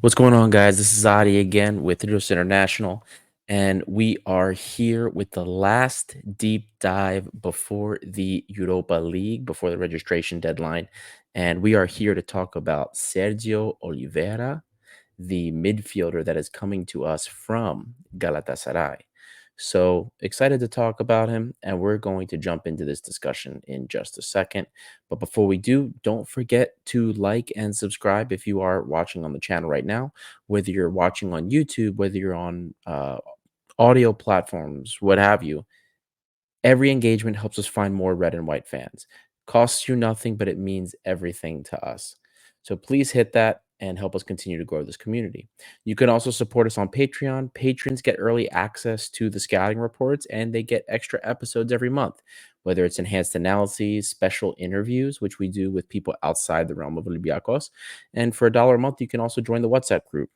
What's going on, guys? This is Adi again with Idris International, and we are here with the last deep dive before the Europa League, before the registration deadline. And we are here to talk about Sergio Oliveira, the midfielder that is coming to us from Galatasaray. So excited to talk about him, and we're going to jump into this discussion in just a second. But before we do, don't forget to like and subscribe if you are watching on the channel right now, whether you're watching on YouTube, whether you're on audio platforms, what have you. Every engagement helps us find more red and white fans. Costs you nothing, but it means everything to us. So please hit that and help us continue to grow this community. You can also support us on Patreon. Patrons get early access to the scouting reports and they get extra episodes every month, whether it's enhanced analyses, special interviews, which we do with people outside the realm of Olympiacos. And for $1 a month, you can also join the WhatsApp group.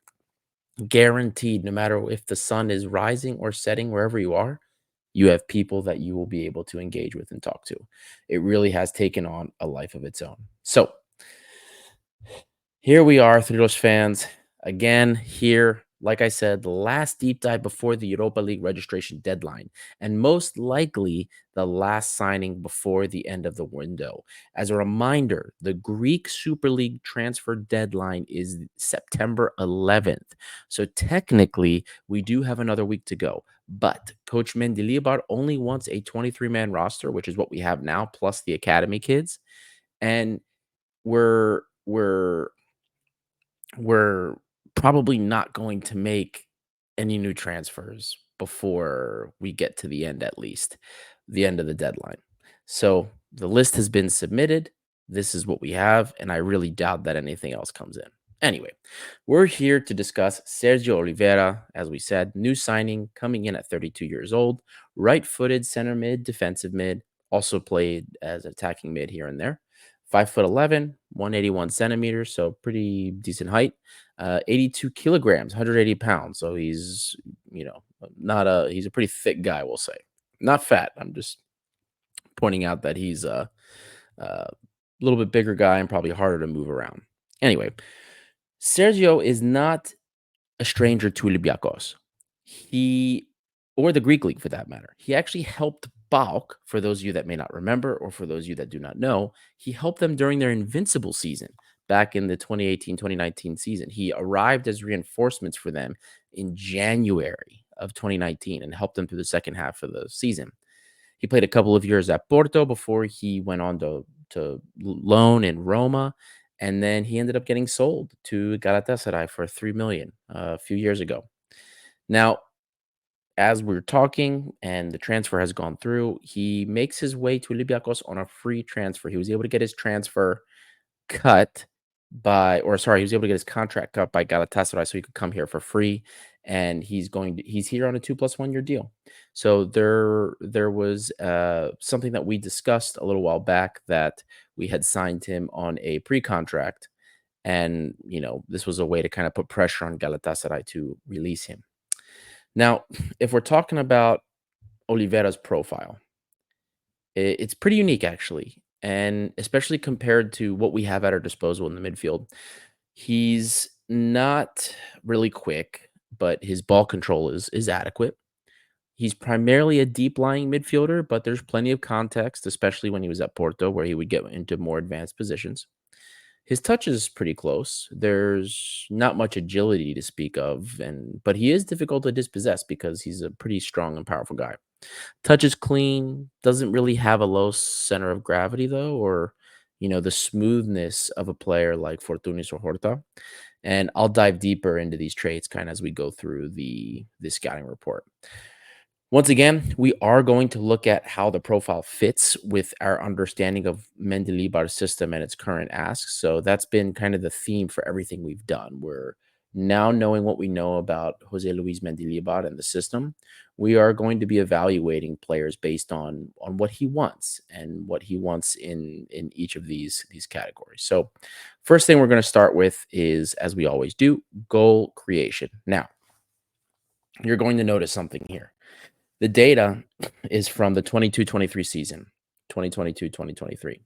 Guaranteed, no matter if the sun is rising or setting wherever you are, you have people that you will be able to engage with and talk to. It really has taken on a life of its own. So here we are, Thrillos fans, again here. Like I said, the last deep dive before the Europa League registration deadline, and most likely the last signing before the end of the window. As a reminder, the Greek Super League transfer deadline is September 11th. So technically, we do have another week to go. But Coach Mendilibar only wants a 23-man roster, which is what we have now, plus the academy kids. And we're we're probably not going to make any new transfers before we get to the end, at least the end of the deadline. So the list has been submitted. This is what we have, and I really doubt that anything else comes in. Anyway, we're here to discuss Sergio Oliveira, as we said, new signing coming in at 32 years old, right footed center mid, defensive mid, also played as attacking mid here and there. 5'11", 181 centimeters, so pretty decent height. 82 kilograms, 180 pounds. So he's, he's a pretty thick guy, we'll say. Not fat. I'm just pointing out that he's a little bit bigger guy and probably harder to move around. Anyway, Sergio is not a stranger to Olympiacos. Or the Greek league for that matter. He actually helped Balk, for those of you that may not remember, or for those of you that do not know, he helped them during their invincible season back in the 2018-2019 season. He arrived as reinforcements for them in January of 2019 and helped them through the second half of the season. He played a couple of years at Porto before he went on to loan in Roma, and then he ended up getting sold to Galatasaray for $3 million a few years ago. Now, as we're talking and the transfer has gone through, he makes his way to Olympiacos on a free transfer. He was able to get his transfer cut he was able to get his contract cut by Galatasaray so he could come here for free. And he's here on a 2+1 year deal. So there was something that we discussed a little while back, that we had signed him on a pre-contract. And, this was a way to kind of put pressure on Galatasaray to release him. Now, if we're talking about Oliveira's profile, it's pretty unique, actually, and especially compared to what we have at our disposal in the midfield. He's not really quick, but his ball control is adequate. He's primarily a deep-lying midfielder, but there's plenty of context, especially when he was at Porto, where he would get into more advanced positions. His touch is pretty close. There's not much agility to speak of, but he is difficult to dispossess because he's a pretty strong and powerful guy. Touch is clean, doesn't really have a low center of gravity though, or the smoothness of a player like Fortunis or Horta. And I'll dive deeper into these traits kind of as we go through the scouting report. Once again, we are going to look at how the profile fits with our understanding of Mendilibar's system and its current asks. So that's been kind of the theme for everything we've done. We're now, knowing what we know about Jose Luis Mendilibar and the system, we are going to be evaluating players based on what he wants and what he wants in each of these categories. So first thing we're going to start with is, as we always do, goal creation. Now, you're going to notice something here. The data is from the 22-23 season, 2022-2023.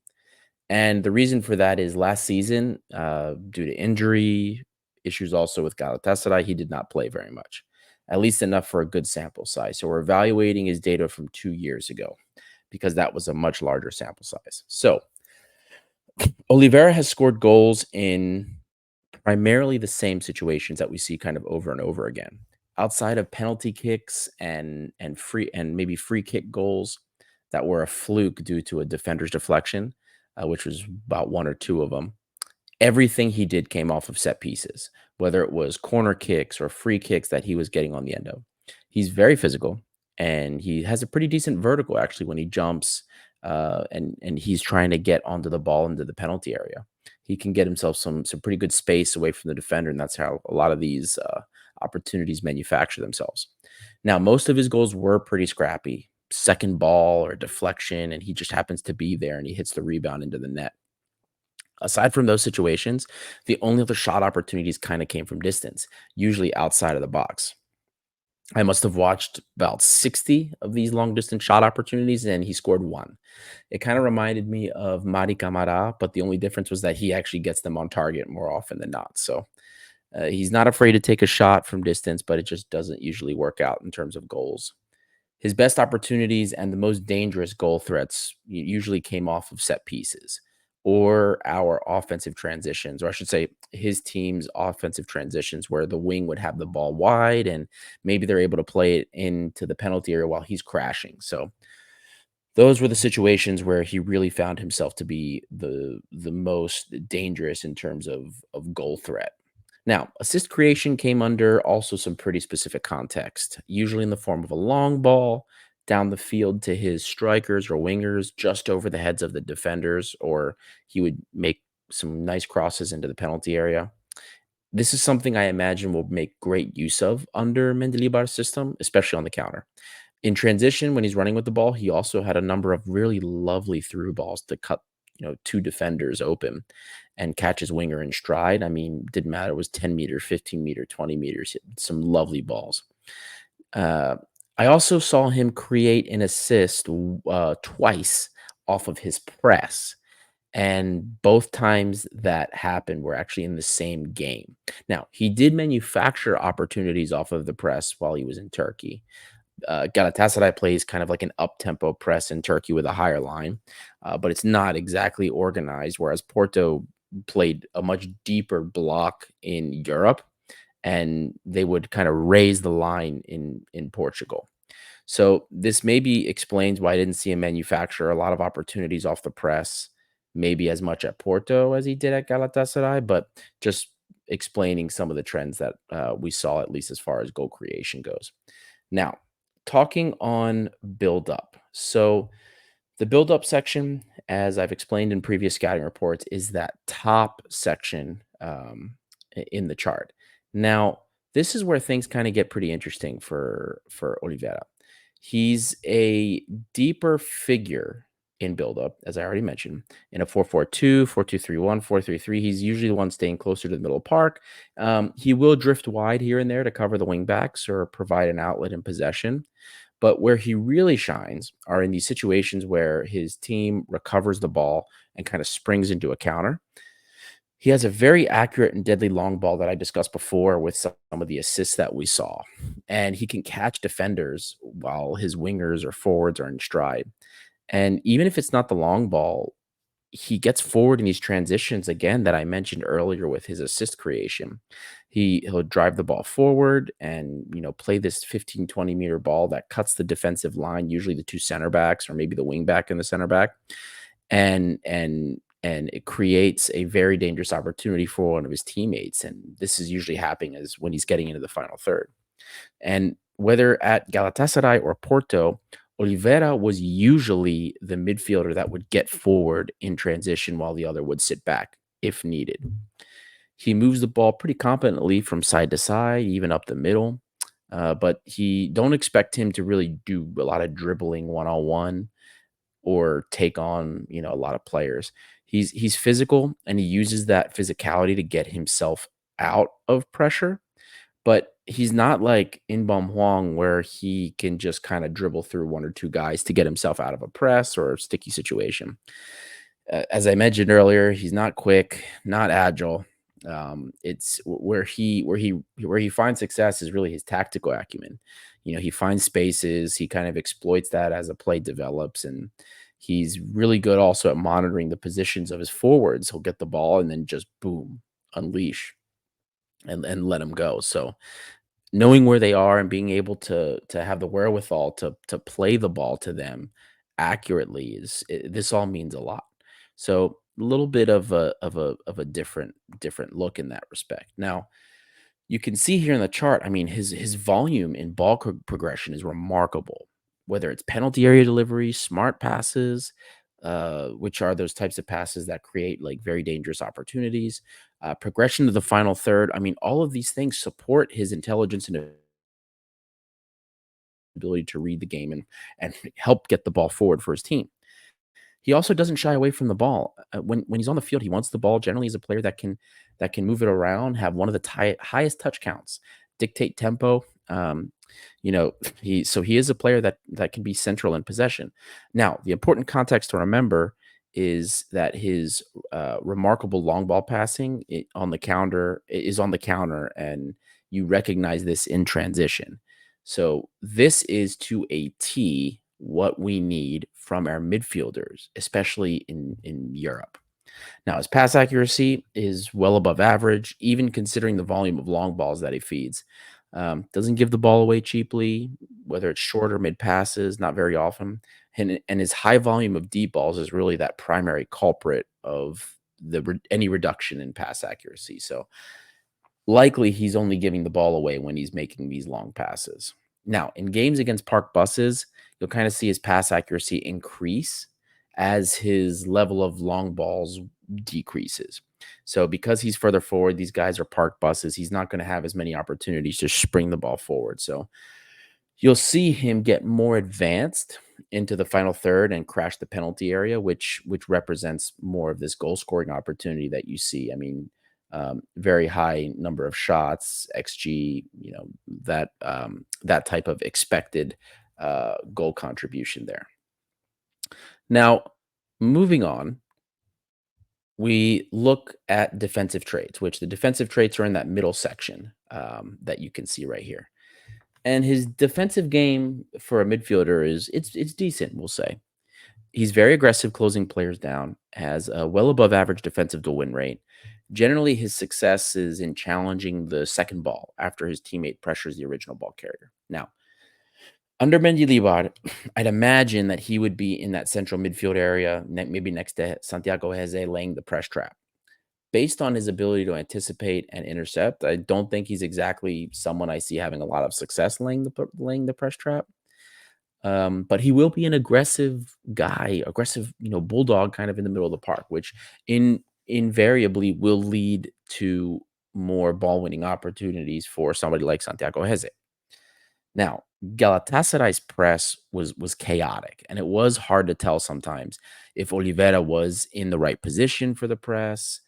And the reason for that is last season, due to injury, issues also with Galatasaray. He did not play very much, at least enough for a good sample size. So we're evaluating his data from 2 years ago because that was a much larger sample size. So Oliveira has scored goals in primarily the same situations that we see kind of over and over again. Outside of penalty kicks and free and maybe free kick goals that were a fluke due to a defender's deflection, which was about one or two of them. Everything he did came off of set pieces, whether it was corner kicks or free kicks that he was getting on the end of. He's very physical and he has a pretty decent vertical actually when he jumps and he's trying to get onto the ball into the penalty area. He can get himself some pretty good space away from the defender, and that's how a lot of these opportunities manufacture themselves. Now, most of his goals were pretty scrappy, second ball or deflection, and he just happens to be there and he hits the rebound into the net. Aside from those situations, the only other shot opportunities kind of came from distance, usually outside of the box. I must have watched about 60 of these long distance shot opportunities, and he scored one. It kind of reminded me of Mari Camara, but the only difference was that he actually gets them on target more often than not. So he's not afraid to take a shot from distance, but it just doesn't usually work out in terms of goals. His best opportunities and the most dangerous goal threats usually came off of set pieces or our offensive transitions, or I should say his team's offensive transitions, where the wing would have the ball wide and maybe they're able to play it into the penalty area while he's crashing. So those were the situations where he really found himself to be the most dangerous in terms of goal threat. Now, assist creation came under also some pretty specific context, usually in the form of a long ball down the field to his strikers or wingers just over the heads of the defenders, or he would make some nice crosses into the penalty area. This is something I imagine will make great use of under Mendilibar's system, especially on the counter. In transition, when he's running with the ball, he also had a number of really lovely through balls to cut, two defenders open and catch his winger in stride. I mean, didn't matter. It was 10 meter, 15 meter, 20 meters, some lovely balls. Uh, I also saw him create an assist twice off of his press. And both times that happened were actually in the same game. Now, he did manufacture opportunities off of the press while he was in Turkey. Galatasaray plays kind of like an up-tempo press in Turkey with a higher line, but it's not exactly organized, whereas Porto played a much deeper block in Europe, and they would kind of raise the line in Portugal. So this maybe explains why I didn't see him manufacture a lot of opportunities off the press, maybe as much at Porto as he did at Galatasaray, but just explaining some of the trends that we saw, at least as far as goal creation goes. Now, talking on build up. So, the build up section, as I've explained in previous scouting reports, is that top section in the chart. Now, this is where things kind of get pretty interesting for Oliveira. He's a deeper figure in build up, as I already mentioned, in a 4-4-2, 4-2-3-1, 4-3-3. He's usually the one staying closer to the middle of the park. He will drift wide here and there to cover the wing backs or provide an outlet in possession. But where he really shines are in these situations where his team recovers the ball and kind of springs into a counter. He has a very accurate and deadly long ball that I discussed before with some of the assists that we saw. And he can catch defenders while his wingers or forwards are in stride. And even if it's not the long ball, he gets forward in these transitions again that I mentioned earlier with his assist creation. He'll drive the ball forward and play this 15-20 meter ball that cuts the defensive line, usually the two center backs or maybe the wing back and the center back. And it creates a very dangerous opportunity for one of his teammates. And this is usually happening as when he's getting into the final third. And whether at Galatasaray or Porto, Oliveira was usually the midfielder that would get forward in transition while the other would sit back if needed. He moves the ball pretty competently from side to side, even up the middle. But don't expect him to really do a lot of dribbling one-on-one or take on, a lot of players. He's physical and he uses that physicality to get himself out of pressure, but he's not like In Bum Huang where he can just kind of dribble through one or two guys to get himself out of a press or a sticky situation. As I mentioned earlier, he's not quick, not agile. It's where he finds success is really his tactical acumen. He finds spaces, he kind of exploits that as a play develops, and he's really good also at monitoring the positions of his forwards. He'll get the ball and then just boom, unleash and let him go. So knowing where they are and being able to have the wherewithal to play the ball to them accurately this all means a lot. So a little bit of a different look in that respect. Now, you can see here in the chart, I mean, his volume in ball progression is remarkable. Whether it's penalty area delivery, smart passes, which are those types of passes that create like very dangerous opportunities, progression to the final third. I mean, all of these things support his intelligence and ability to read the game and help get the ball forward for his team. He also doesn't shy away from the ball. When he's on the field, he wants the ball. Generally, he's a player that can move it around, have one of the highest touch counts, dictate tempo. He is a player that can be central in possession. Now, the important context to remember is that his remarkable long ball passing on the counter is on the counter, and you recognize this in transition. So this is to a T what we need from our midfielders, especially in Europe. Now, his pass accuracy is well above average, even considering the volume of long balls that he feeds. Doesn't give the ball away cheaply, whether it's short or mid passes, not very often. And his high volume of deep balls is really that primary culprit of any reduction in pass accuracy. So likely he's only giving the ball away when he's making these long passes. Now, in games against park buses, you'll kind of see his pass accuracy increase as his level of long balls decreases. So, because he's further forward, these guys are park buses. He's not going to have as many opportunities to spring the ball forward. So, you'll see him get more advanced into the final third and crash the penalty area, which represents more of this goal scoring opportunity that you see. I mean, very high number of shots, XG, that type of expected goal contribution there. Now, moving on, we look at defensive traits, which the defensive traits are in that middle section that you can see right here. And his defensive game for a midfielder it's decent, we'll say. He's very aggressive closing players down, has a well above average defensive to win rate. Generally, his success is in challenging the second ball after his teammate pressures the original ball carrier. Now, under Mendilibar, I'd imagine that he would be in that central midfield area, maybe next to Santiago Heze, laying the press trap. Based on his ability to anticipate and intercept, I don't think he's exactly someone I see having a lot of success laying the press trap. But he will be an aggressive guy, aggressive, bulldog kind of in the middle of the park, which invariably will lead to more ball winning opportunities for somebody like Santiago Heze. Now, Galatasaray's press was chaotic, and it was hard to tell sometimes if Oliveira was in the right position for the press.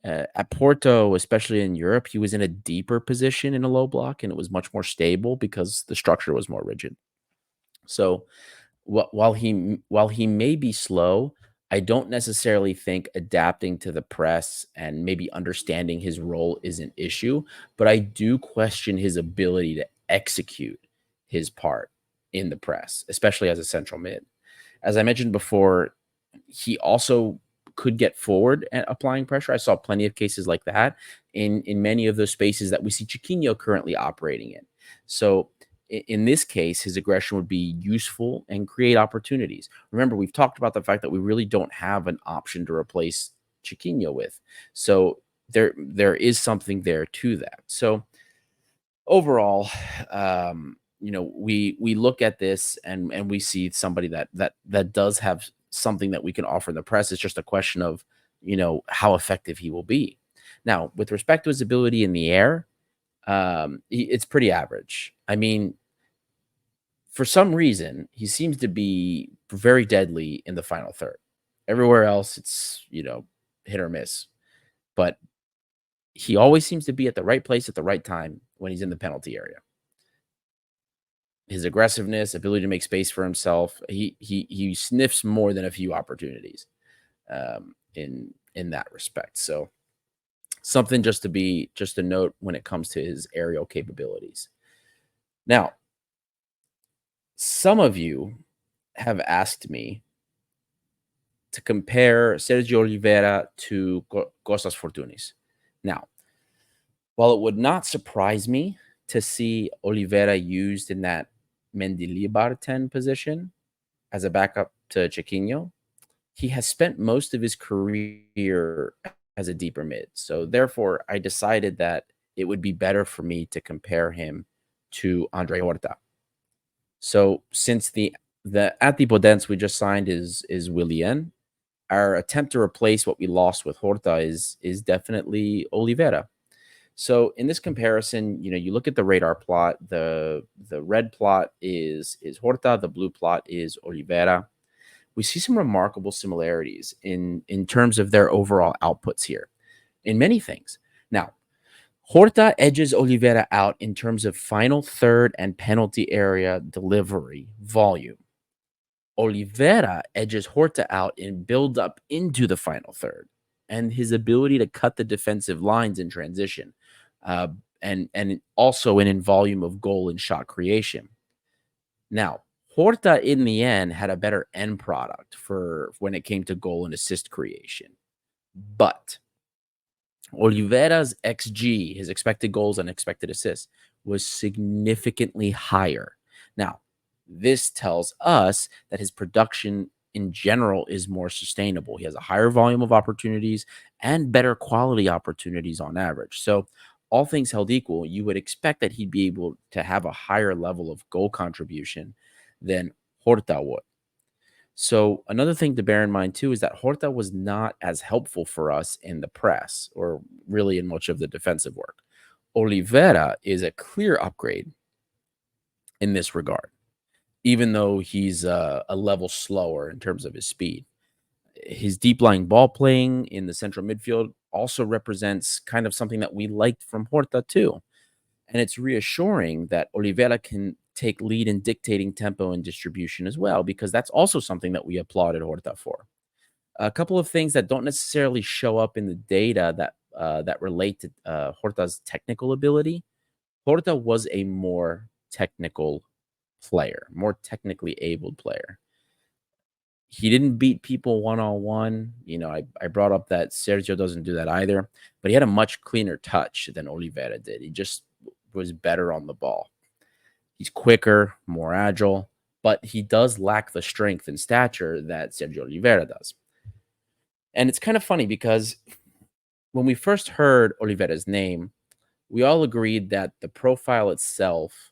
At Porto, especially in Europe, he was in a deeper position in a low block, and it was much more stable because the structure was more rigid. So while he may be slow, I don't necessarily think adapting to the press and maybe understanding his role is an issue, but I do question his ability to execute his part in the press, especially as a central mid. As I mentioned before, he also could get forward at applying pressure. I saw plenty of cases like that in many of those spaces that we see Chiquinho currently operating in. So in this case, his aggression would be useful and create opportunities. Remember, we've talked about the fact that we really don't have an option to replace Chiquinho with. So there is something there to that. So overall, we look at this and we see somebody that does have something that we can offer in the press. It's just a question of how effective he will be. Now, with respect to his ability in the air, it's pretty average. I mean, for some reason, he seems to be very deadly in the final third. Everywhere else, it's hit or miss. But he always seems to be at the right place at the right time when he's in the penalty area. His aggressiveness, ability to make space for himself, he sniffs more than a few opportunities in that respect. So Something just a note when it comes to his aerial capabilities. Now, some of you have asked me to compare Sergio Oliveira to Costas Fortunis. Now, while it would not surprise me to see Oliveira used in that Mendilibar 10 position as a backup to Chiquinho, he has spent most of his career as a deeper mid. So therefore, I decided that it would be better for me to compare him to Andre Horta. So since the Antipodens we just signed is Willian, our attempt to replace what we lost with Horta is definitely Oliveira. So in this comparison, you look at the radar plot. The red plot is Horta, the blue plot is Oliveira. We see some remarkable similarities in terms of their overall outputs here in many things. Now, Horta edges Oliveira out in terms of final third and penalty area delivery volume. Oliveira edges Horta out in build up into the final third and his ability to cut the defensive lines in transition, uh, and also in volume of goal and shot creation. Now, Horta in the end had a better end product for when it came to goal and assist creation, but Oliveira's XG, his expected goals and expected assists, was significantly higher. Now, this tells us that his production in general is more sustainable. He has a higher volume of opportunities and better quality opportunities on average. So, all things held equal, you would expect that he'd be able to have a higher level of goal contribution than Horta would. So another thing to bear in mind too is that Horta was not as helpful for us in the press or really in much of the defensive work. Oliveira is a clear upgrade in this regard, even though he's a level slower in terms of his speed. His deep lying ball playing in the central midfield also represents kind of something that we liked from Horta too. And it's reassuring that Oliveira can take lead in dictating tempo and distribution as well, because that's also something that we applauded Horta for. A couple of things that don't necessarily show up in the data that relate to Horta's technical ability. Horta was a more technical player, more technically abled player. He didn't beat people one on one. I brought up that Sergio doesn't do that either, but he had a much cleaner touch than Oliveira did. He just was better on the ball. He's quicker, more agile, but he does lack the strength and stature that Sergio Oliveira does. And it's kind of funny because when we first heard Oliveira's name, we all agreed that the profile itself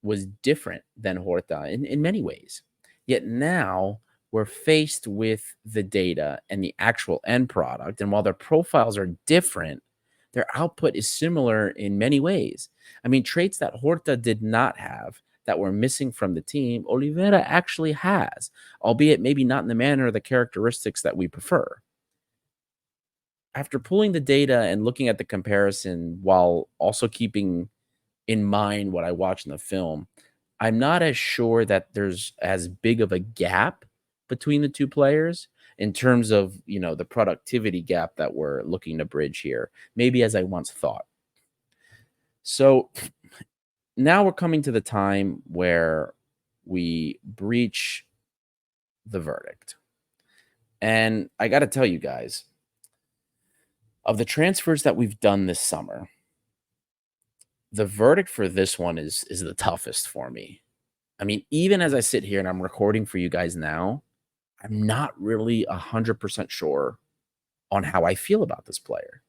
was different than Horta in many ways. Yet now we're faced with the data and the actual end product. And while their profiles are different, their output is similar in many ways. I mean, traits that Horta did not have that were missing from the team, Oliveira actually has, albeit maybe not in the manner or the characteristics that we prefer. After pulling the data and looking at the comparison while also keeping in mind what I watched in the film, I'm not as sure that there's as big of a gap between the two players in terms of, the productivity gap that we're looking to bridge here, maybe as I once thought. So now we're coming to the time where we breach the verdict. And I got to tell you guys, of the transfers that we've done this summer, the verdict for this one is the toughest for me. I mean, even as I sit here and I'm recording for you guys now, I'm not really 100% sure on how I feel about this player.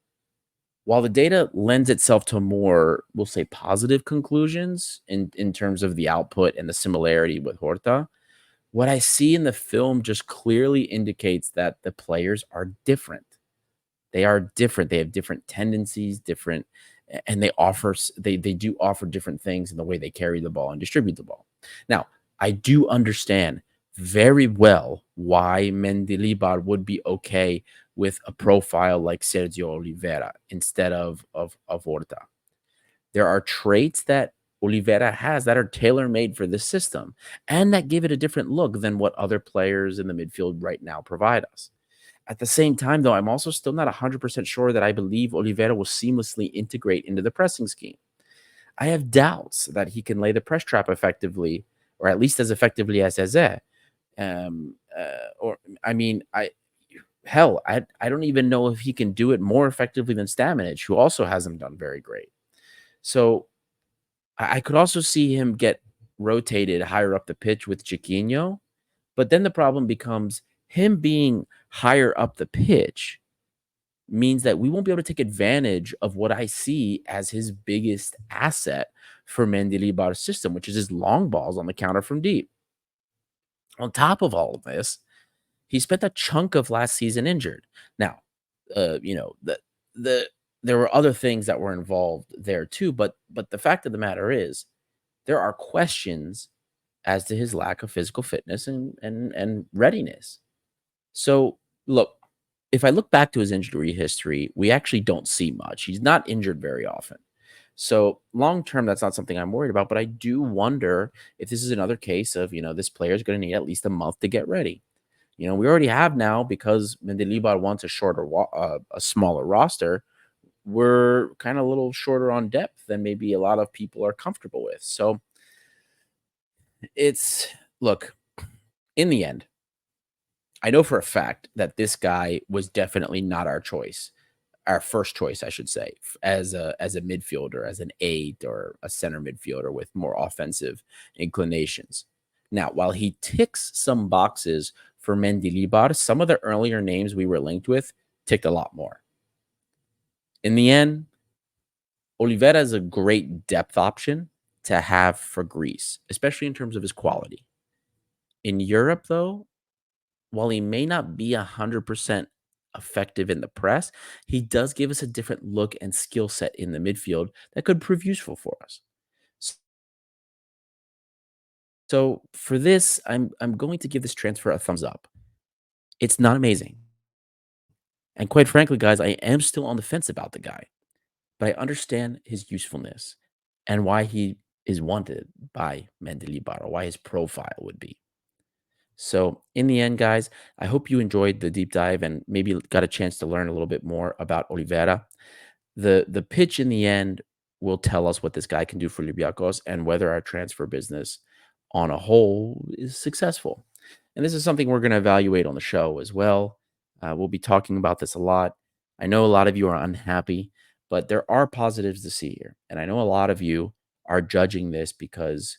While the data lends itself to more, we'll say, positive conclusions in terms of the output and the similarity with Horta, what I see in the film just clearly indicates that the players are different. They are different. They have different tendencies, and they do offer different things in the way they carry the ball and distribute the ball. Now, I do understand very well why Mendilibar would be okay with a profile like Sergio Oliveira instead of Horta. There are traits that Oliveira has that are tailor-made for this system and that give it a different look than what other players in the midfield right now provide us. At the same time, though, I'm also still not 100% sure that I believe Oliveira will seamlessly integrate into the pressing scheme. I have doubts that he can lay the press trap effectively, or at least as effectively as Eze. Or I mean, I don't even know if he can do it more effectively than Stamenic, who also hasn't done very great. So I could also see him get rotated higher up the pitch with Chiquinho, but then the problem becomes him being higher up the pitch means that we won't be able to take advantage of what I see as his biggest asset for Mendilibar's system, which is his long balls on the counter from deep. On top of all of this, he spent a chunk of last season injured. Now, you know, the there were other things that were involved there too, but the fact of the matter is there are questions as to his lack of physical fitness and readiness. So, look, if I look back to his injury history, we actually don't see much. He's not injured very often. So, long term, that's not something I'm worried about. But I do wonder if this is another case of, this player is going to need at least a month to get ready. We already have now because Mendilibar wants a smaller roster. We're kind of a little shorter on depth than maybe a lot of people are comfortable with. So, it's look, in the end, I know for a fact that this guy was definitely not our choice, our first choice, I should say, as a midfielder, as an eight or a center midfielder with more offensive inclinations. Now, while he ticks some boxes for Mendilibar, some of the earlier names we were linked with ticked a lot more. In the end, Oliveira is a great depth option to have for Greece, especially in terms of his quality. In Europe, though, while he may not be 100% effective in the press, he does give us a different look and skill set in the midfield that could prove useful for us. So for this, I'm going to give this transfer a thumbs up. It's not amazing. And quite frankly, guys, I am still on the fence about the guy, but I understand his usefulness and why he is wanted by Mendilibar, or why his profile would be. So, in the end, guys, I hope you enjoyed the deep dive and maybe got a chance to learn a little bit more about Oliveira. The pitch in the end will tell us what this guy can do for Olympiacos and whether our transfer business on a whole is successful. And this is something we're going to evaluate on the show as well. We'll be talking about this a lot. I know a lot of you are unhappy, but there are positives to see here. And I know a lot of you are judging this because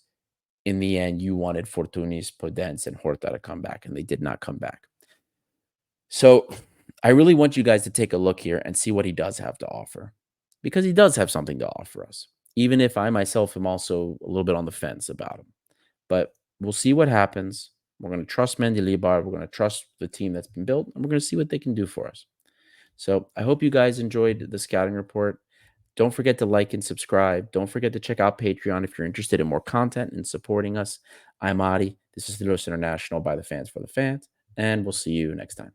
in the end, you wanted Fortunis, Podence, and Horta to come back, and they did not come back. So I really want you guys to take a look here and see what he does have to offer, because he does have something to offer us, even if I myself am also a little bit on the fence about him. But we'll see what happens. We're going to trust Mendilibar. We're going to trust the team that's been built, and we're going to see what they can do for us. So I hope you guys enjoyed the scouting report. Don't forget to like and subscribe. Don't forget to check out Patreon if you're interested in more content and supporting us. I'm Adi. This is the Los International by the Fans for the Fans, and we'll see you next time.